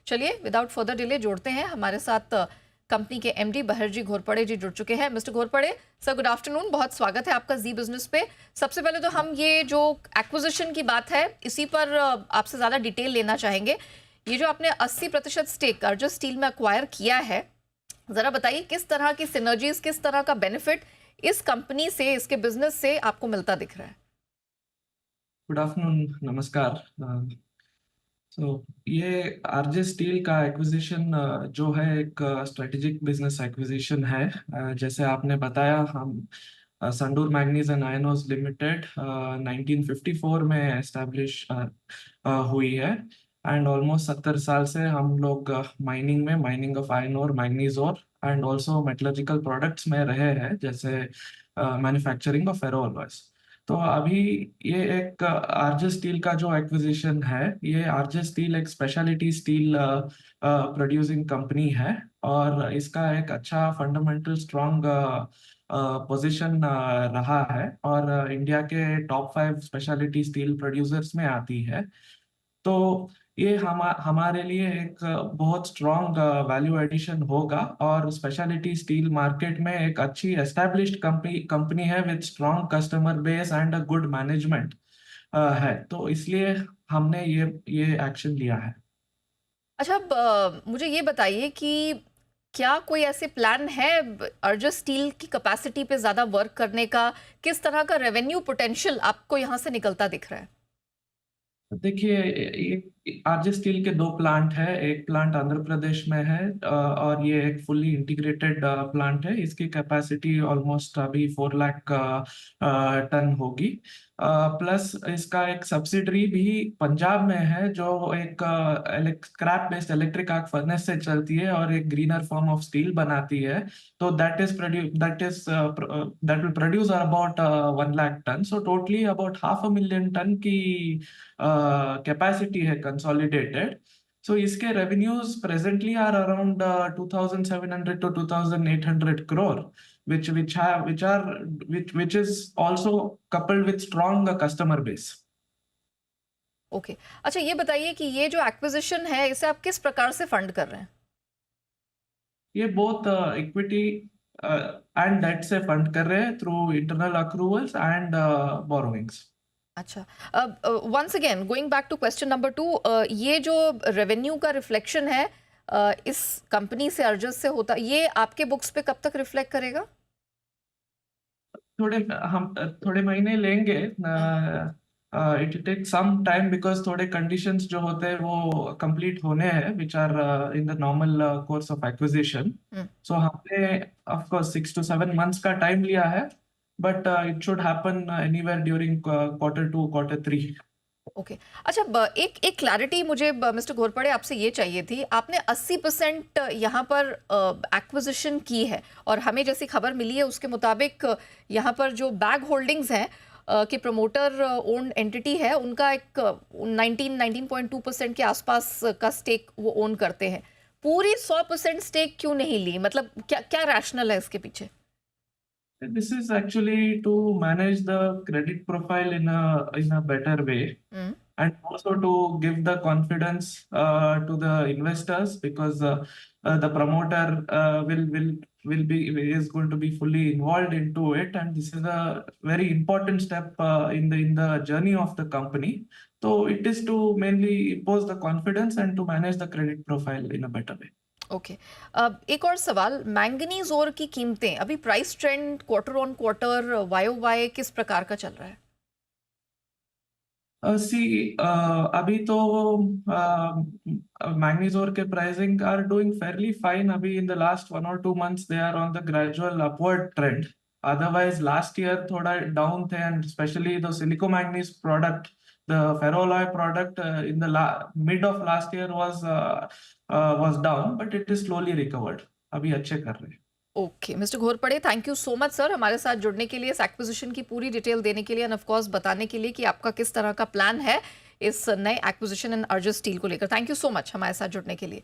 चलिए without further delay जोड़ते हैं हमारे साथ कंपनी के एमडी बहरजी घोरपड़े जी जुड़ चुके हैं। Mister Ghorpade sir, good afternoon, बहुत स्वागत है आपका जी बिजनेस पे। सबसे पहले तो हम ये जो एक्विजिशन की बात है इसी पर आपसे ज़्यादा डिटेल लेना चाहेंगे। ये जो आपने 80% स्टेक अर्जुन स्टील में अक्वायर किया है, ज़रा बताइए किस तरह की सिनर्जीज, किस तरह का बेनिफिट इस कंपनी से, इसके बिजनेस से आपको मिलता दिख रहा है? गुड आफ्टरनून, नमस्कार। ये आरजे स्टील का एक्विजिशन जो है एक स्ट्रेटेजिक बिजनेस एक्विजिशन है। जैसे आपने बताया, हम Sandur Manganese and Iron Ores Limited 1954 में एस्टेब्लिश हुई है। एंड ऑलमोस्ट 70 साल से हम लोग mining of iron ore, manganese ore and also metallurgical products में रहे हैं, जैसे मैन्युफैक्चरिंग ऑफ फेरो अलॉयज। तो अभी ये एक आरजे स्टील का जो एक्विजिशन है, ये आरजे स्टील एक स्पेशलिटी स्टील प्रोड्यूसिंग कंपनी है और इसका एक अच्छा फंडामेंटल स्ट्रॉन्ग पोजीशन रहा है और इंडिया के टॉप 5 स्पेशलिटी स्टील प्रोड्यूसर्स में आती है। तो ये हमारे लिए एक बहुत स्ट्रॉन्ग वैल्यू एडिशन होगा और स्पेशलिटी स्टील मार्केट में एक अच्छी एस्टैब्लिश्ड कंपनी है with strong customer base and a good management है। तो इसलिए हमने ये एक्शन लिया है। अच्छा, अब मुझे ये बताइए कि क्या कोई ऐसे प्लान है अर्जुन स्टील की कैपेसिटी पे ज़्यादा वर्क करने का? किस तरह का रेवेन्यू पोटेंशियल आपको यहाँ से निकलता दिख रहा है? देखिए, आरजे स्टील के दो प्लांट है। एक प्लांट आंध्र प्रदेश में है और ये एक फुल्ली इंटीग्रेटेड प्लांट है। इसकी कैपेसिटी ऑलमोस्ट अभी 4 लाख टन होगी। प्लस इसका एक सब्सिडरी भी पंजाब में है जो एक scrap based electric arc furnace से चलती है और एक ग्रीनर फॉर्म ऑफ स्टील बनाती है। तो that will produce about 1 lakh ton. So totally about 500,000 ton की कैपेसिटी है कंसोलिडेटेड। सो इसके revenues presently are around 2,700 to 2,800 crore, which is also coupled with strong customer base. Okay, अच्छा ये बताइए कि ये जो एक्विजिशन है इसे आप किस प्रकार से फंड कर रहे हैं? ये बोथ इक्विटी एंड डेट से फंड कर रहे हैं through internal accruals and borrowings. अच्छा, अब once again going back to question number 2, ये जो रेवेन्यू का रिफ्लेक्शन है इस कंपनी से, अर्जुन से होता, ये आपके बुक्स पे कब तक रिफ्लेक्ट करेगा? थोड़े महीने लेंगे। It take some time because थोड़े कंडीशंस जो होते हैं वो कंप्लीट होने हैं, which are in the normal course of acquisition. So हमने ऑफ कोर्स 6 to 7 months का टाइम लिया है, but it should happen anywhere during Q2, Q3। Okay, अच्छा एक क्लैरिटी मुझे मिस्टर घोरपड़े आपसे ये चाहिए थी। आपने 80% यहाँ पर एक्विजिशन की है और हमें जैसी खबर मिली है उसके मुताबिक यहाँ पर जो बैग होल्डिंग्स हैं कि प्रमोटर ओन्ड एंटिटी है, उनका एक 19.2% के आसपास का स्टेक वो ओन करते हैं। पूरी 100% स्टेक क्यों नहीं ली? मतलब क्या क्या रैशनल है इसके पीछे? This is actually to manage the credit profile in a better way, and also to give the confidence to the investors, because the promoter is going to be fully involved into it, and this is a very important step in the journey of the company. So it is to mainly impose the confidence and to manage the credit profile in a better way. Okay, अब एक और सवाल, manganese ओर की कीमतें अभी price trend quarter on quarter, YOY किस प्रकार का चल रहा है? अभी तो मैग्नीज ओर के pricing are doing fairly fine. अभी in the last 1 or 2 months they are on the gradual upward trend. Otherwise last year थोड़ा डाउन थे, and specially the silico manganese product, the ferroalloy product in the mid of last year was down, but it is slowly recovered. अभी अच्छे कर रहे हैं। Okay mister Ghorpade, thank you so much sir हमारे साथ जुड़ने के लिए, इस एक्विजिशन की पूरी डिटेल देने के लिए एंड ऑफ कोर्स बताने के लिए कि आपका किस तरह का प्लान है इस नए एक्विजिशन एंड अर्जुन स्टील को लेकर। थैंक यू सो मच हमारे साथ जुड़ने के लिए।